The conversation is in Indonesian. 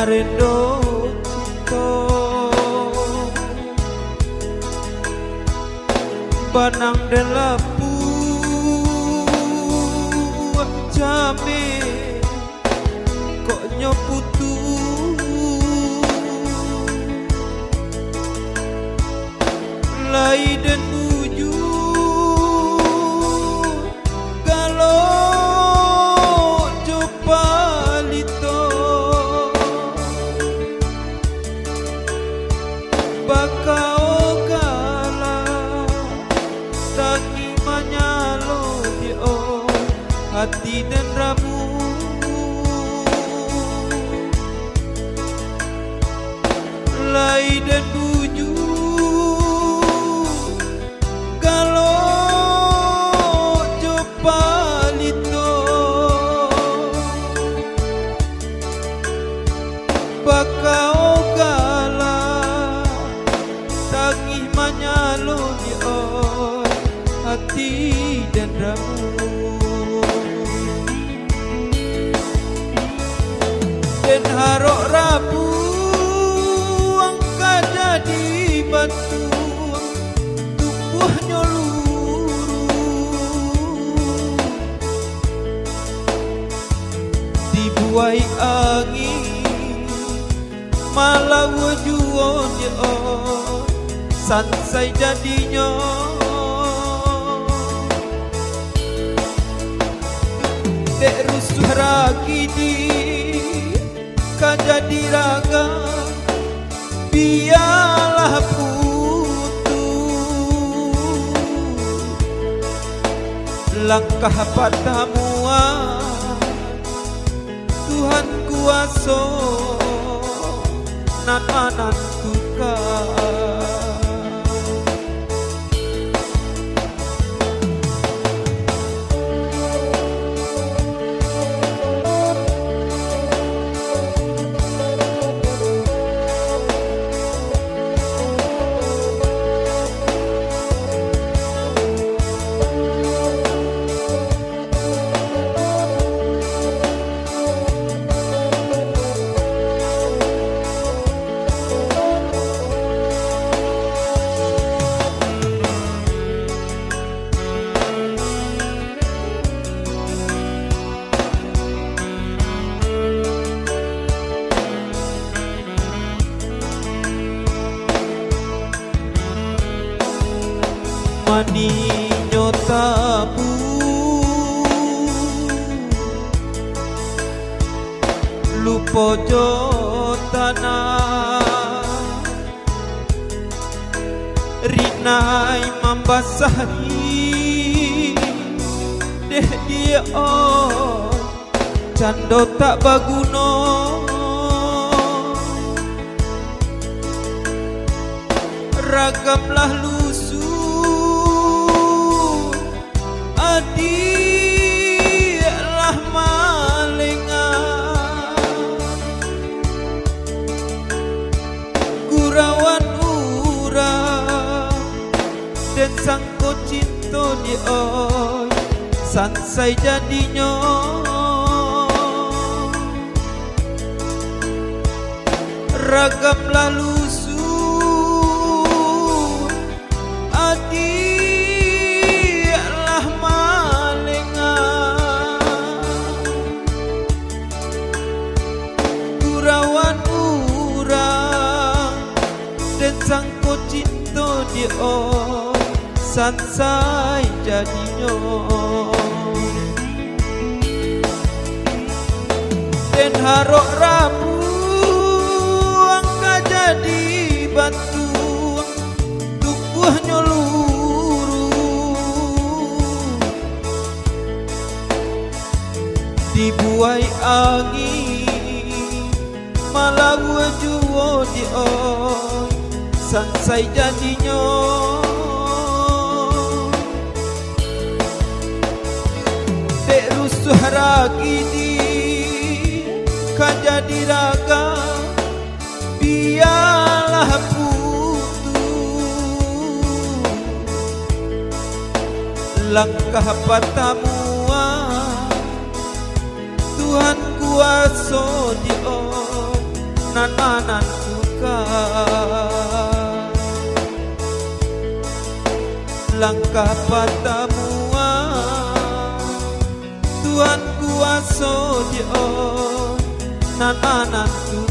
marendo cito banang delapu jame kok nyoputu lai dan buju galau coba lito bakau gala daki manyalo dio hati dan ramu lai dan buju galau coba lito bakau gala tagih manyalo di hati dan ramu dan harok rabu angka jadi batu tubuhnya luruh dibuai angin malah wujuon dia sansai jadinya dek rusuh ragidi kajadi raga biarlah putus langkah patamuan Tuhan kuasa nan anan tukar maninyo tabu lupo tanah rinai membasahi deh dia cando tak baguno ragamlah lusu adilah malengan gurawan urang dan sangko cinta di sansai jadinya ragamlah lusu sangko cinta di sansai jadinya dan harok rabu angka jadi batu tubuhnya luruh dibuai angin malah wujuh di sansai jadinya dek rusuh ragidi kajadi raga biarlah putus langkah patamuan Tuhan kuasa di nan menentukan langkah pertemuan Tuhan kuasa dia nan menentukan